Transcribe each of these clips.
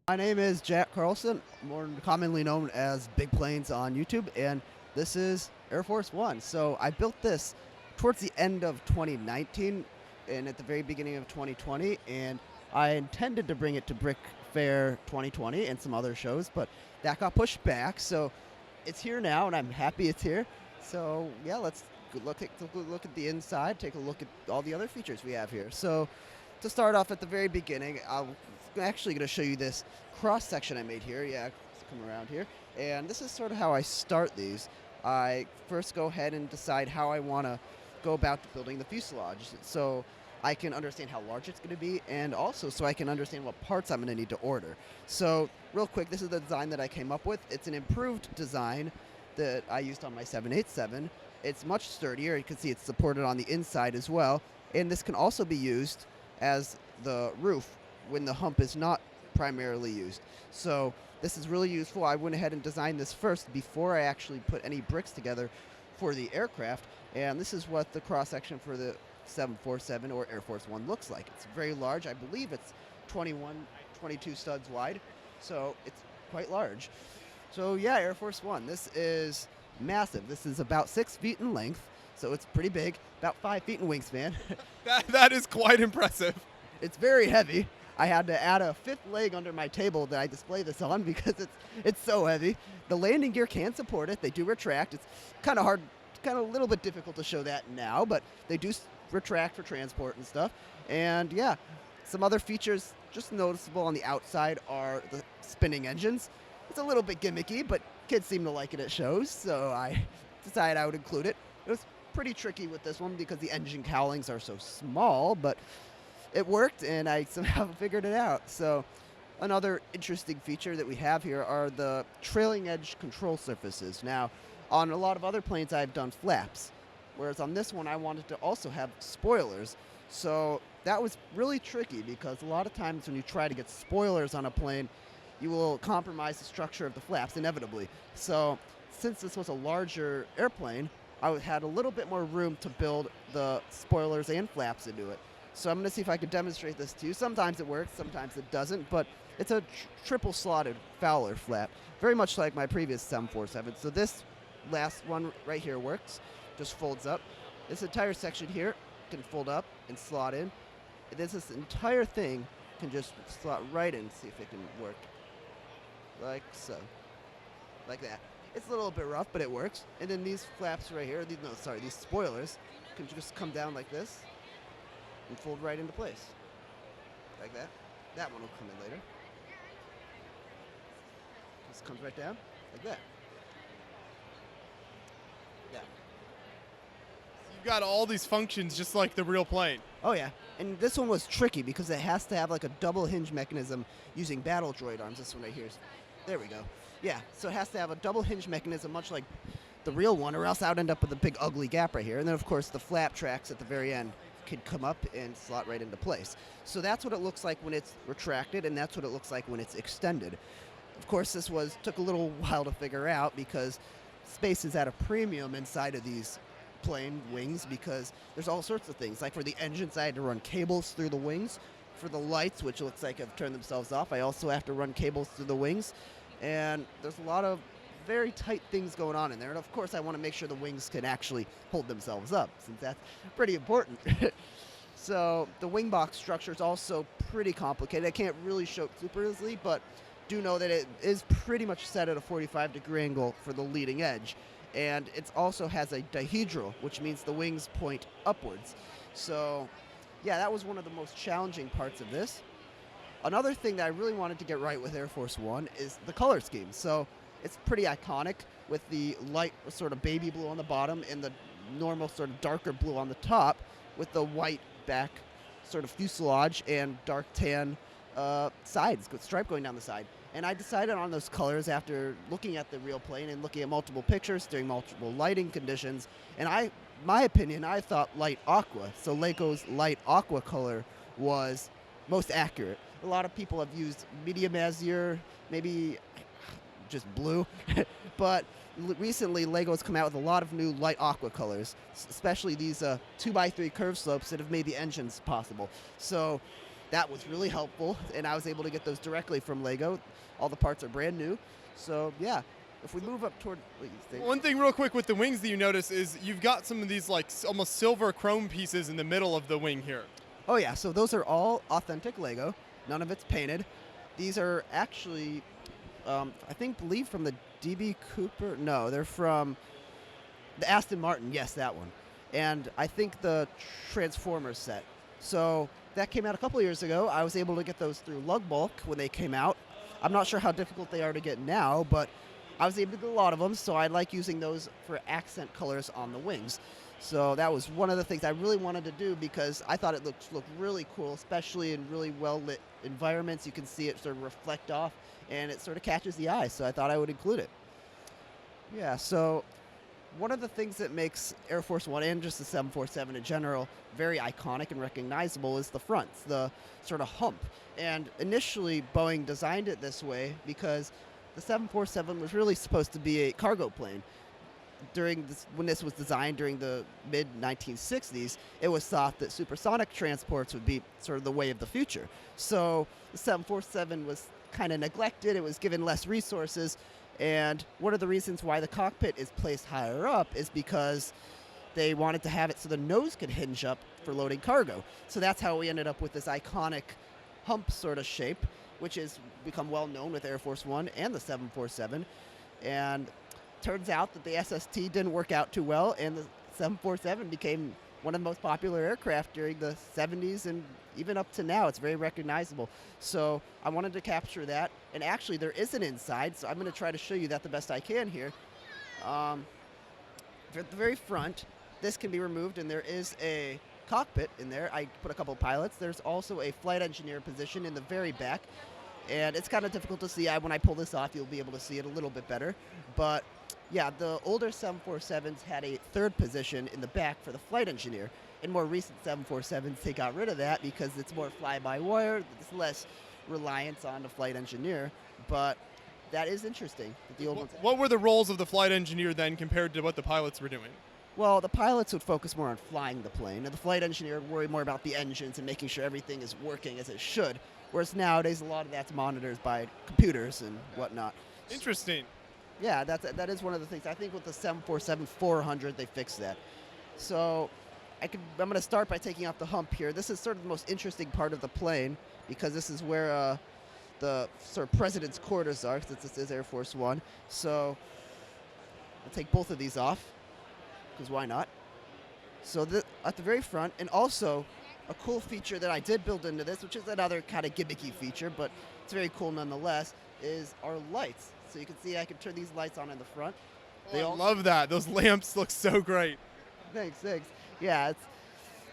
My name is Jack Carlson, more commonly known as BigPlanes on YouTube, and this is Air Force One. So I built this towards the end of 2019 and at the very beginning of 2020, and I intended to bring it to BrickFair 2020 and some other shows, but that got pushed back. So it's here now, and I'm happy it's here. So yeah, let's take a look at the inside, take a look at all the other features we have here. So to start off at the very beginning, I'm actually going to show you this cross section I made here. Yeah, let's come around here. And this is sort of how I start these. I first go ahead and decide how I want to go about building the fuselage, so I can understand how large it's going to be, and also so I can understand what parts I'm going to need to order. So real quick, this is the design that I came up with. It's an improved design that I used on my 787. It's much sturdier. You can see it's supported on the inside as well, and this can also be used as the roof when the hump is not primarily used. So this is really useful. I went ahead and designed this first before I actually put any bricks together for the aircraft, and this is what the cross-section for the 747 or Air Force One looks like. It's very large. I believe it's 22 studs wide, so it's quite large. So yeah, Air Force One. This is massive. This is about 6 feet in length, so it's pretty big, about 5 feet in wingspan. That is quite impressive. It's very heavy. I had to add a fifth leg under my table that I display this on because it's so heavy. The landing gear can support it. They do retract. It's kind of hard, kind of a little bit difficult to show that now, but they do retract for transport and stuff. And yeah, some other features just noticeable on the outside are the spinning engines. It's a little bit gimmicky, but kids seem to like it at shows, so I decided I would include it. It was pretty tricky with this one because the engine cowlings are so small, but it worked, and I somehow figured it out. So another interesting feature that we have here are the trailing edge control surfaces. Now, on a lot of other planes, I've done flaps, whereas on this one, I wanted to also have spoilers. So that was really tricky because a lot of times when you try to get spoilers on a plane, you will compromise the structure of the flaps inevitably. So since this was a larger airplane, I had a little bit more room to build the spoilers and flaps into it. So I'm going to see if I can demonstrate this to you. Sometimes it works, sometimes it doesn't, but it's a triple slotted Fowler flap, very much like my previous 747. So this last one right here works, just folds up. This entire section here can fold up and slot in. This entire thing can just slot right in, see if it can work. Like so. Like that. It's a little bit rough, but it works. And then these flaps right here, these spoilers can just come down like this and fold right into place. Like that. That one will come in later. Just comes right down, like that. Yeah. You've got all these functions just like the real plane. Oh yeah, and this one was tricky because it has to have like a double hinge mechanism using battle droid arms. This one right here. There we go. Yeah, so it has to have a double hinge mechanism much like the real one, or else I would end up with a big ugly gap right here. And then of course the flap tracks at the very end could come up and slot right into place. So that's what it looks like when it's retracted, and that's what it looks like when it's extended. Of course, this took a little while to figure out because space is at a premium inside of these plane wings because there's all sorts of things. Like for the engines, I had to run cables through the wings. For the lights, which looks like have turned themselves off, I also have to run cables through the wings. And there's a lot of very tight things going on in there. And of course, I want to make sure the wings can actually hold themselves up, since that's pretty important. So the wing box structure is also pretty complicated. I can't really show it super easily, but do know that it is pretty much set at a 45-degree angle for the leading edge. And it also has a dihedral, which means the wings point upwards. So yeah, that was one of the most challenging parts of this. Another thing that I really wanted to get right with Air Force One is the color scheme. So it's pretty iconic with the light sort of baby blue on the bottom and the normal sort of darker blue on the top with the white back sort of fuselage and dark tan sides, stripe going down the side. And I decided on those colors after looking at the real plane and looking at multiple pictures during multiple lighting conditions. And my opinion, I thought light aqua. So Lego's light aqua color was most accurate. A lot of people have used medium azure, maybe just blue, but recently Lego's come out with a lot of new light aqua colors, especially these 2x3 curve slopes that have made the engines possible. So that was really helpful, and I was able to get those directly from Lego. All the parts are brand new. So yeah, if we move up toward, what do you think? One thing real quick with the wings that you notice is you've got some of these like almost silver chrome pieces in the middle of the wing here. Oh yeah, so those are all authentic Lego. None of it's painted. These are actually, believe from the DB Cooper. No, they're from the Aston Martin. Yes, that one. And I think the Transformers set. So that came out a couple years ago. I was able to get those through Lug Bulk when they came out. I'm not sure how difficult they are to get now, but I was able to get a lot of them, so I like using those for accent colors on the wings. So that was one of the things I really wanted to do because I thought it looked really cool, especially in really well-lit environments. You can see it sort of reflect off, and it sort of catches the eye, so I thought I would include it. Yeah, so one of the things that makes Air Force One and just the 747 in general very iconic and recognizable is the fronts, the sort of hump. And initially, Boeing designed it this way because the 747 was really supposed to be a cargo plane. When this was designed during the mid-1960s, it was thought that supersonic transports would be sort of the way of the future. So the 747 was kind of neglected. It was given less resources. And one of the reasons why the cockpit is placed higher up is because they wanted to have it so the nose could hinge up for loading cargo. So that's how we ended up with this iconic hump sort of shape, which has become well known with Air Force One and the 747. And turns out that the SST didn't work out too well, and the 747 became one of the most popular aircraft during the 70s and even up to now. It's very recognizable. So I wanted to capture that, and actually there is an inside, so I'm going to try to show you that the best I can here. At the very front, this can be removed, and there is a cockpit in there. I put a couple pilots. There's also a flight engineer position in the very back, and it's kind of difficult to see. When I pull this off, you'll be able to see it a little bit better. But yeah, the older 747s had a third position in the back for the flight engineer. In more recent 747s, they got rid of that because it's more fly-by-wire. There's less reliance on the flight engineer. But that is interesting. That the old ones. What were the roles of the flight engineer then compared to what the pilots were doing? Well, the pilots would focus more on flying the plane, and the flight engineer would worry more about the engines and making sure everything is working as it should. Whereas nowadays, a lot of that's monitored by computers and whatnot. Interesting. Yeah, that is one of the things. I think with the 747-400, they fixed that. So I'm going to start by taking off the hump here. This is sort of the most interesting part of the plane because this is where the sort of president's quarters are, since this is Air Force One. So I'll take both of these off, because why not? So at the very front, and also a cool feature that I did build into this, which is another kind of gimmicky feature, but it's very cool nonetheless, is our lights. So you can see I can turn these lights on in the front. I love that. Those lamps look so great. Thanks. Yeah,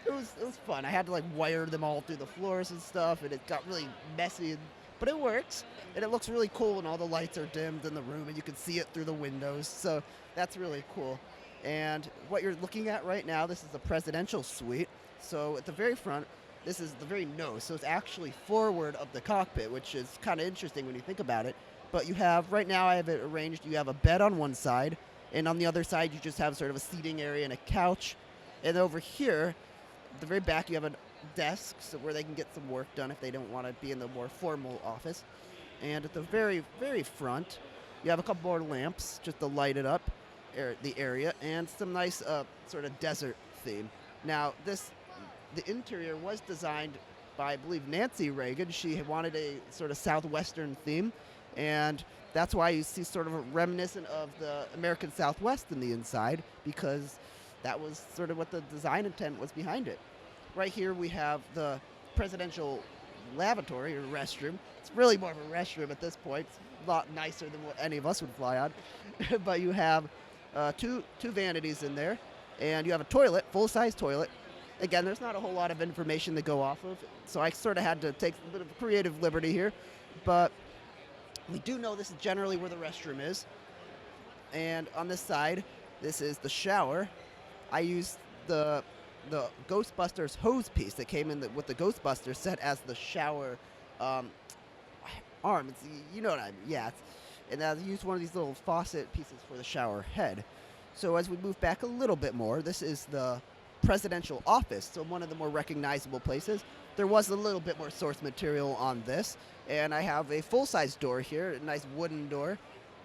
it was fun. I had to like wire them all through the floors and stuff, and it got really messy, but it works, and it looks really cool when all the lights are dimmed in the room, and you can see it through the windows. So that's really cool. And what you're looking at right now, this is the presidential suite. So at the very front, this is the very nose. So it's actually forward of the cockpit, which is kind of interesting when you think about it. But you have, right now I have it arranged, you have a bed on one side, and on the other side you just have sort of a seating area and a couch. And over here, at the very back, you have a desk so where they can get some work done if they don't want to be in the more formal office. And at the very, very front, you have a couple more lamps just to light it up, the area, and some nice sort of desert theme. Now, the interior was designed by, I believe, Nancy Reagan. She wanted a sort of southwestern theme, and that's why you see sort of a reminiscent of the American Southwest in the inside, because that was sort of what the design intent was behind it. Right here we have the presidential lavatory or restroom. It's really more of a restroom at this point. It's a lot nicer than what any of us would fly on. But you have two vanities in there, and you have a toilet, full-size toilet. Again, there's not a whole lot of information to go off of, so I sort of had to take a bit of creative liberty here. But we do know this is generally where the restroom is. And on this side, this is the shower. I used the Ghostbusters hose piece that came in with the Ghostbusters set as the shower arm. You know what I mean? Yeah. And I used one of these little faucet pieces for the shower head. So as we move back a little bit more, this is the presidential office, so one of the more recognizable places. There was a little bit more source material on this, and I have a full-size door here, a nice wooden door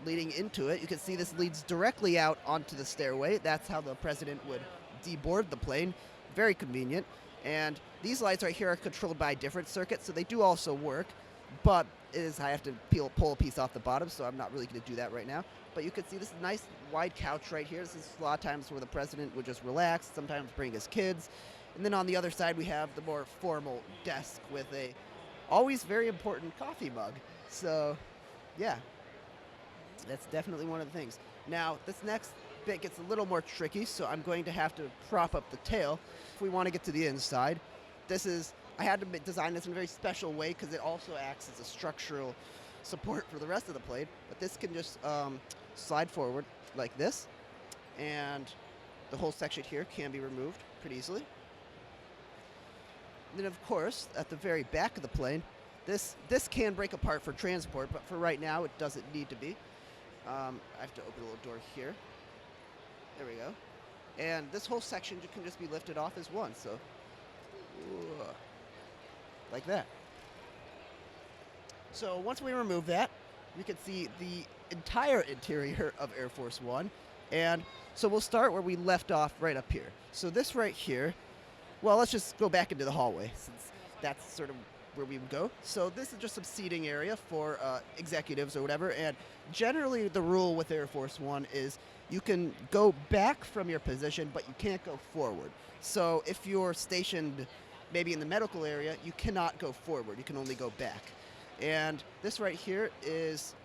leading into it. You can see this leads directly out onto the stairway. That's how the president would deboard the plane. Very convenient. And these lights right here are controlled by a different circuit, so they do also work, but I have to pull a piece off the bottom, so I'm not really going to do that right now. But you can see this nice wide couch right here. This is a lot of times where the president would just relax, sometimes bring his kids. And then on the other side, we have the more formal desk with a always very important coffee mug. So, yeah, that's definitely one of the things. Now, this next bit gets a little more tricky, so I'm going to have to prop up the tail if we want to get to the inside. I had to design this in a very special way because it also acts as a structural support for the rest of the plane. But this can just slide forward like this, and the whole section here can be removed pretty easily. And then, of course, at the very back of the plane, this can break apart for transport, but for right now, it doesn't need to be. I have to open a little door here. There we go. And this whole section can just be lifted off as one, so like that. So once we remove that, we can see the entire interior of Air Force One. And so we'll start where we left off right up here. So this right here, well, let's just go back into the hallway since that's sort of where we would go. So this is just some seating area for executives or whatever. And generally the rule with Air Force One is you can go back from your position, but you can't go forward. So if you're stationed maybe in the medical area, you cannot go forward. You can only go back. And this right here is,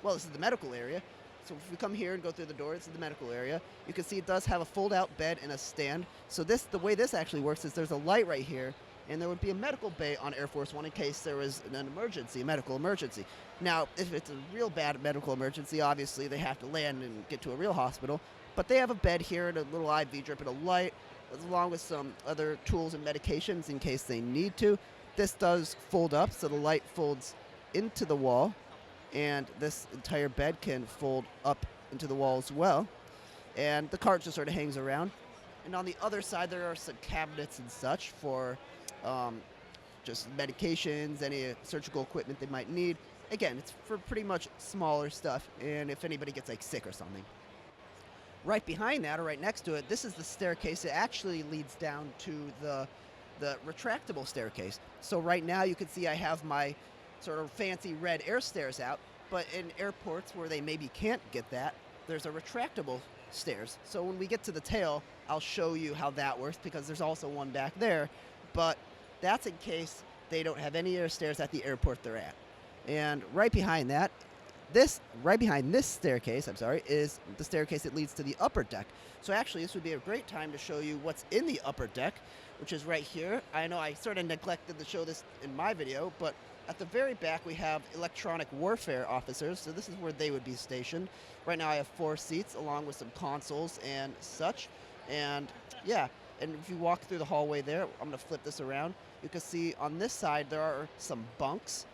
well, this is the medical area. So if we come here and go through the door, this is the medical area. You can see it does have a fold-out bed and a stand. So the way this actually works is there's a light right here, and there would be a medical bay on Air Force One in case there was an emergency, a medical emergency. Now, if it's a real bad medical emergency, obviously they have to land and get to a real hospital. But they have a bed here and a little IV drip and a light, along with some other tools and medications in case they need to. This does fold up, so the light folds into the wall, and this entire bed can fold up into the wall as well. And the cart just sort of hangs around. And on the other side, there are some cabinets and such for just medications, any surgical equipment they might need. Again, it's for pretty much smaller stuff, and if anybody gets like sick or something. Right behind that, or right next to it, this is the staircase that actually leads down to the retractable staircase. So right now you can see I have my sort of fancy red air stairs out, but in airports where they maybe can't get that, there's a retractable stairs. So when we get to the tail, I'll show you how that works, because there's also one back there, but that's in case they don't have any air stairs at the airport they're at. And right behind that, right behind this staircase, is the staircase that leads to the upper deck. So actually, this would be a great time to show you what's in the upper deck, which is right here. I know I sort of neglected to show this in my video, but at the very back, we have electronic warfare officers, so this is where they would be stationed. Right now, I have 4 seats, along with some consoles and such. And yeah, and if you walk through the hallway there, I'm going to flip this around. You can see on this side, there are some bunks.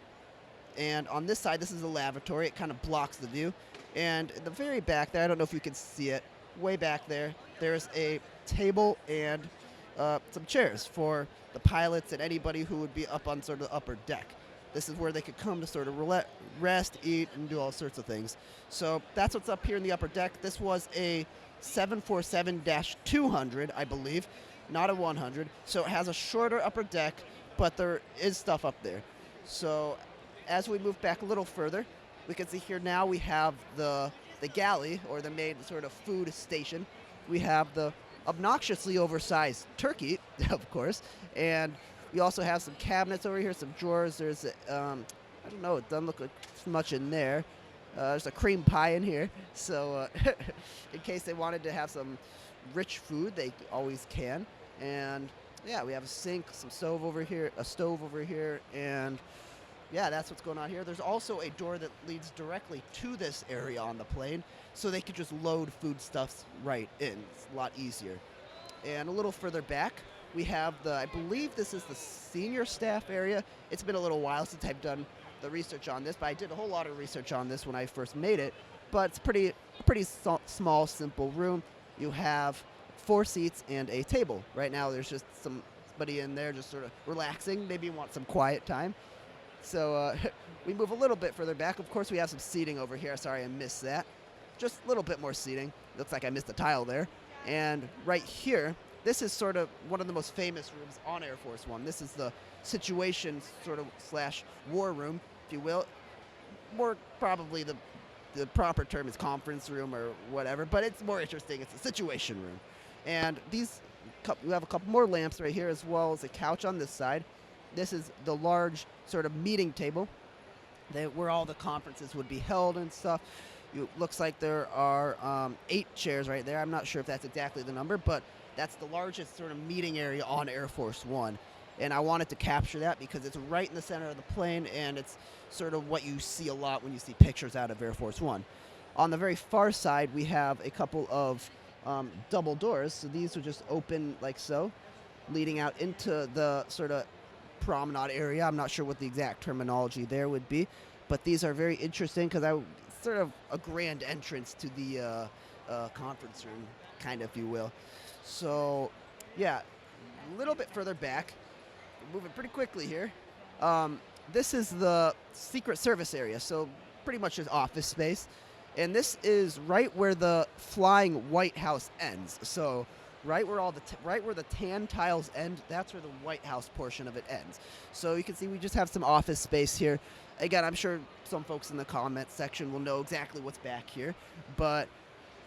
And on this side, this is a lavatory. It kind of blocks the view. And in the very back there, I don't know if you can see it, way back there, there's a table and some chairs for the pilots and anybody who would be up on sort of the upper deck. This is where they could come to sort of rest, eat, and do all sorts of things. So that's what's up here in the upper deck. This was a 747-200, I believe, not a 100. So it has a shorter upper deck, but there is stuff up there. So as we move back a little further, we can see here now we have the galley, or the main sort of food station. We have the obnoxiously oversized turkey, of course, and we also have some cabinets over here, some drawers. There's, I don't know, it doesn't look like much in there. There's a cream pie in here, so in case they wanted to have some rich food, they always can. And yeah, we have a sink, some stove over here, and yeah, that's what's going on here. There's also a door that leads directly to this area on the plane, so they could just load foodstuffs right in. It's a lot easier. And a little further back, we have I believe this is the senior staff area. It's been a little while since I've done the research on this, but I did a whole lot of research on this when I first made it. But it's a pretty small, simple room. You have 4 seats and a table. Right now there's just somebody in there just sort of relaxing. Maybe you want some quiet time. So we move a little bit further back. Of course, we have some seating over here. Sorry, I missed that. Just a little bit more seating. Looks like I missed a tile there. And right here, this is sort of one of the most famous rooms on Air Force One. This is the situation sort of / war room, if you will. More probably the proper term is conference room or whatever, but it's more interesting. It's a situation room. And we have a couple more lamps right here, as well as a couch on this side. This is the large sort of meeting table where all the conferences would be held and stuff. Looks like there are 8 chairs right there. I'm not sure if that's exactly the number, but that's the largest sort of meeting area on Air Force One. And I wanted to capture that because it's right in the center of the plane, and it's sort of what you see a lot when you see pictures out of Air Force One. On the very far side, we have a couple of double doors. So these would just open like so, leading out into the sort of promenade area. I'm not sure what the exact terminology there would be, but these are very interesting because sort of a grand entrance to the conference room, kind of, if you will. So, yeah, a little bit further back, we're moving pretty quickly here. This is the Secret Service area, so pretty much just office space. And this is right where the flying White House ends. So right where where the tan tiles end, that's where the White House portion of it ends. So you can see we just have some office space here. Again, I'm sure some folks in the comments section will know exactly what's back here, but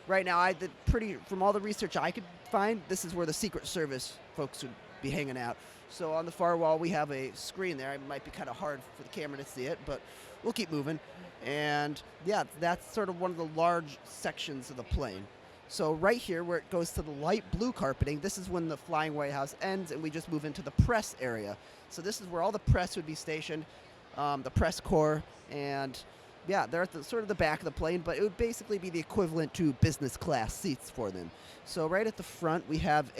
right now from all the research I could find, this is where the Secret Service folks would be hanging out. So on the far wall we have a screen there. It might be kind of hard for the camera to see it, but we'll keep moving. And yeah, that's sort of one of the large sections of the plane. So right here where it goes to the light blue carpeting, this is when the flying White House ends, and we just move into the press area. So this is where all the press would be stationed, the press corps, and yeah, they're at sort of the back of the plane, but it would basically be the equivalent to business class seats for them. So right at the front we have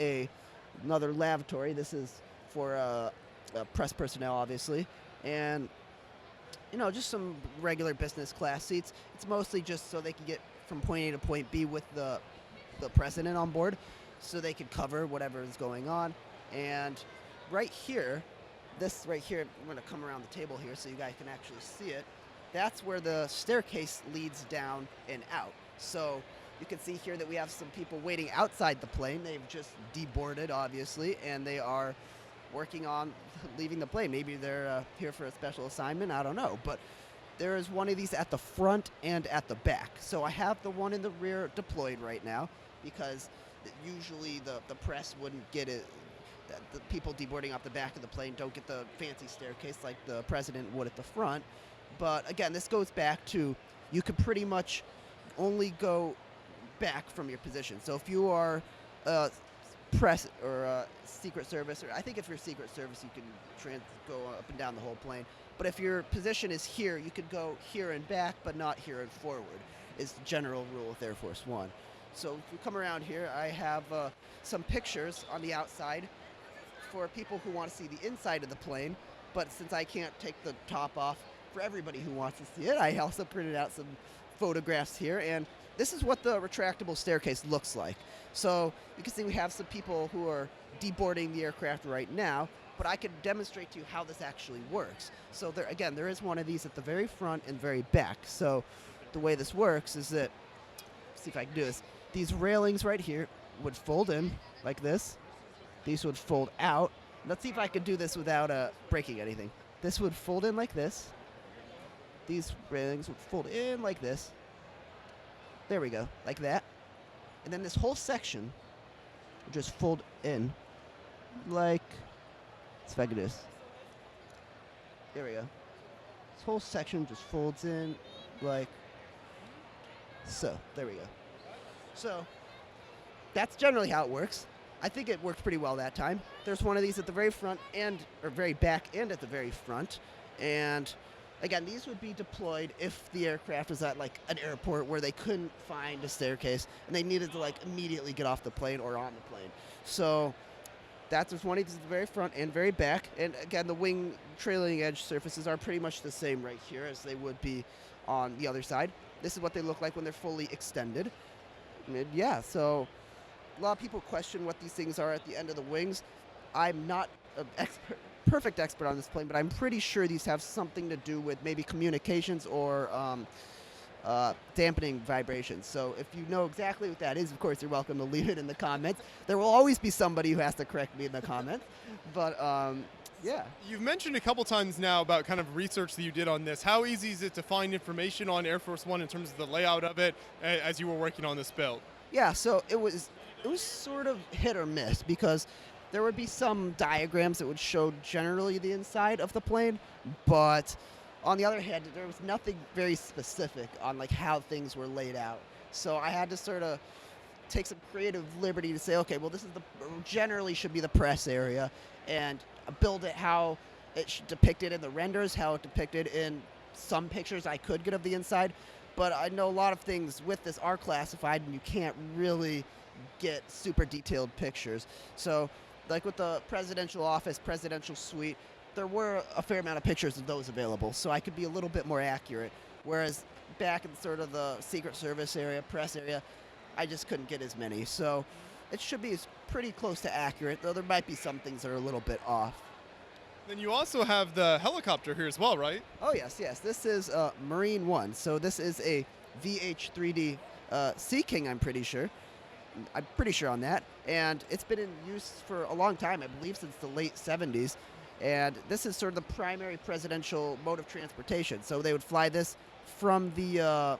another lavatory. This is for press personnel, obviously, and just some regular business class seats. It's mostly just so they can get from point A to point B with the president on board, so they could cover whatever is going on. And right here, I'm going to come around the table here so you guys can actually see it. That's where the staircase leads down and out. So you can see here that we have some people waiting outside the plane. They've just deboarded, obviously, and they are working on leaving the plane. Maybe they're here for a special assignment. I don't know. But there is one of these at the front and at the back. So I have the one in the rear deployed right now because usually the press wouldn't get it. The people deboarding off the back of the plane don't get the fancy staircase like the president would at the front. But again, this goes back to you could pretty much only go back from your position. So if you are press or Secret Service, or I think if you're Secret Service, you can go up and down the whole plane. But if your position is here, you could go here and back, but not here and forward, is the general rule with Air Force One. So if we come around here, I have some pictures on the outside for people who want to see the inside of the plane. But since I can't take the top off for everybody who wants to see it, I also printed out some photographs here. And this is what the retractable staircase looks like. So you can see we have some people who are deboarding the aircraft right now, but I could demonstrate to you how this actually works. So there is one of these at the very front and very back. So the way this works is that, see if I can do this, these railings right here would fold in like this. These would fold out. Let's see if I could do this without breaking anything. This would fold in like this. These railings would fold in like this. There we go, like that. And then this whole section would just fold in like, let's see if I can do this. There we go. This whole section just folds in like so. There we go. So that's generally how it works. I think it worked pretty well that time. There's one of these at the very front or very back and at the very front. And again, these would be deployed if the aircraft was at like an airport where they couldn't find a staircase and they needed to like immediately get off the plane or on the plane. So that's just one of these at the very front and very back. And again, the wing trailing edge surfaces are pretty much the same right here as they would be on the other side. This is what they look like when they're fully extended. And yeah, so a lot of people question what these things are at the end of the wings. I'm not an perfect expert on this plane, but I'm pretty sure these have something to do with maybe communications or dampening vibrations. So if you know exactly what that is, of course, you're welcome to leave it in the comments. There will always be somebody who has to correct me in the comments. But yeah. You've mentioned a couple times now about kind of research that you did on this. How easy is it to find information on Air Force One in terms of the layout of it as you were working on this build? Yeah, so it was sort of hit or miss because there would be some diagrams that would show generally the inside of the plane, but on the other hand, there was nothing very specific on like how things were laid out. So I had to sort of take some creative liberty to say, okay, well, this is generally should be the press area, and build it how it should depict it in the renders, how it depicted in some pictures I could get of the inside. But I know a lot of things with this are classified, and you can't really get super detailed pictures. So, like with the presidential office, presidential suite, there were a fair amount of pictures of those available, so I could be a little bit more accurate. Whereas back in sort of the Secret Service area, press area, I just couldn't get as many. So it should be pretty close to accurate, though there might be some things that are a little bit off. Then you also have the helicopter here as well, right? Oh, yes. This is Marine 1. So this is a VH-3D Sea King, I'm pretty sure. I'm pretty sure on that. And it's been in use for a long time, I believe since the late 70s. And this is sort of the primary presidential mode of transportation. So they would fly this from the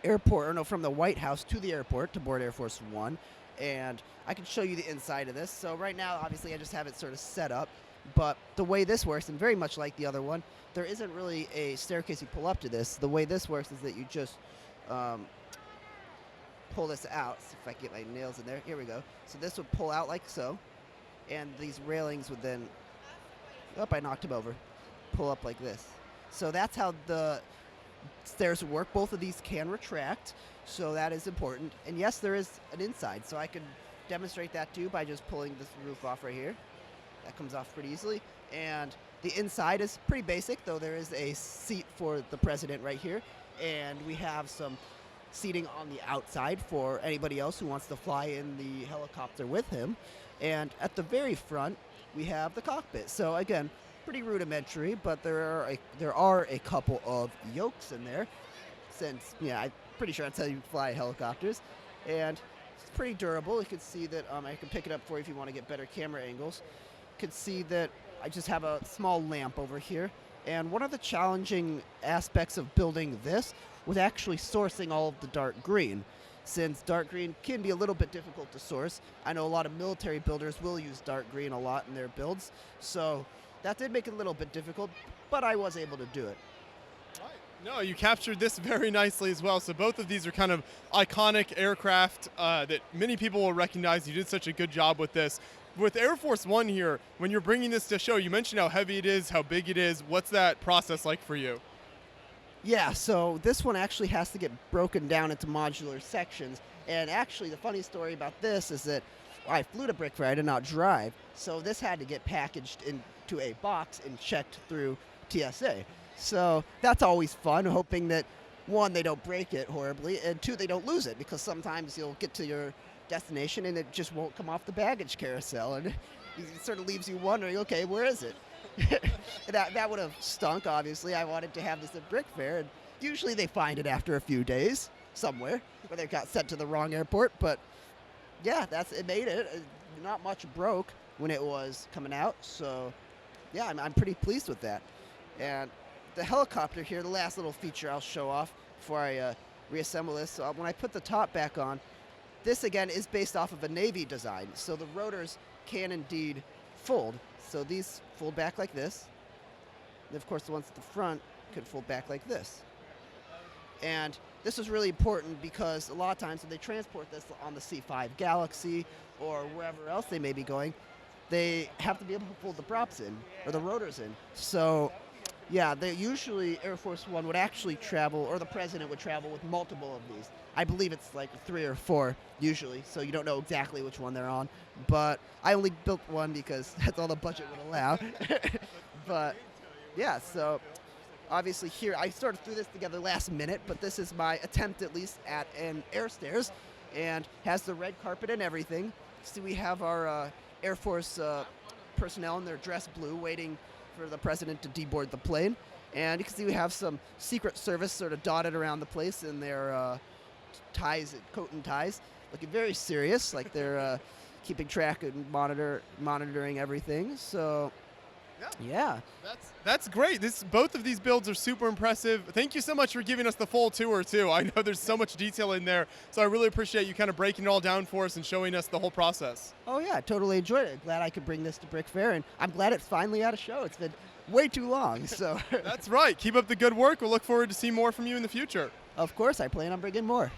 airport, or no, from the White House to the airport to board Air Force One. And I can show you the inside of this. So right now, obviously, I just have it sort of set up. But the way this works, and very much like the other one, there isn't really a staircase you pull up to this. The way this works is that you just pull this out. See if I can get my nails in there. Here we go. So this would pull out like so. And these railings would then, oh, I knocked him over, pull up like this. So that's how the stairs would work. Both of these can retract, so that is important. And yes, there is an inside, so I can demonstrate that too by just pulling this roof off right here. That comes off pretty easily. And the inside is pretty basic, though there is a seat for the president right here. And we have some seating on the outside for anybody else who wants to fly in the helicopter with him. And at the very front, we have the cockpit. So again, pretty rudimentary, but there are a couple of yokes in there, since I'm pretty sure that's how you fly helicopters, and it's pretty durable. You can see that I can pick it up for you if you want to get better camera angles. You can see that I just have a small lamp over here, and one of the challenging aspects of building this was actually sourcing all of the dark green. Since dark green can be a little bit difficult to source, I know a lot of military builders will use dark green a lot in their builds, so that did make it a little bit difficult, but I was able to do it. Right. No, you captured this very nicely as well. So both of these are kind of iconic aircraft that many people will recognize. You did such a good job with this. With Air Force One here, when you're bringing this to show, you mentioned how heavy it is, how big it is. What's that process like for you? Yeah, so this one actually has to get broken down into modular sections. And actually, the funny story about this is that I flew to BrickFair, I did not drive, so this had to get packaged into a box and checked through TSA. So that's always fun, hoping that, one, they don't break it horribly, and two, they don't lose it, because sometimes you'll get to your destination and it just won't come off the baggage carousel, and it sort of leaves you wondering, okay, where is it? That would have stunk, obviously. I wanted to have this at BrickFair, and usually they find it after a few days somewhere, where they got sent to the wrong airport, but yeah, it made it. Not much broke when it was coming out, so yeah, I'm pretty pleased with that. And the helicopter here, the last little feature I'll show off before I reassemble this. So when I put the top back on, this again is based off of a Navy design, so the rotors can indeed fold. So these fold back like this. And of course, the ones at the front could fold back like this. And this is really important because a lot of times when they transport this on the C5 Galaxy or wherever else they may be going, they have to be able to fold the props in, or the rotors in. So yeah, usually Air Force One would actually travel, or the president would travel with multiple of these. I believe it's like 3 or 4 usually, so you don't know exactly which one they're on. But I only built one because that's all the budget would allow. But yeah, so obviously here, I sort of threw this together last minute, but this is my attempt at least at an air stairs. and has the red carpet and everything. See, we have our Air Force personnel in their dress blue waiting for the president to deboard the plane. And you can see we have some Secret Service sort of dotted around the place in their ties, coat and ties, looking very serious, like they're keeping track and monitoring everything. So, yeah. That's great. Both of these builds are super impressive. Thank you so much for giving us the full tour too. I know there's so much detail in there, so I really appreciate you kind of breaking it all down for us and showing us the whole process. Oh yeah, totally enjoyed it. Glad I could bring this to BrickFair, and I'm glad it's finally at a show. It's been way too long. So That's right. Keep up the good work. We'll look forward to seeing more from you in the future. of course, I plan on bringing more.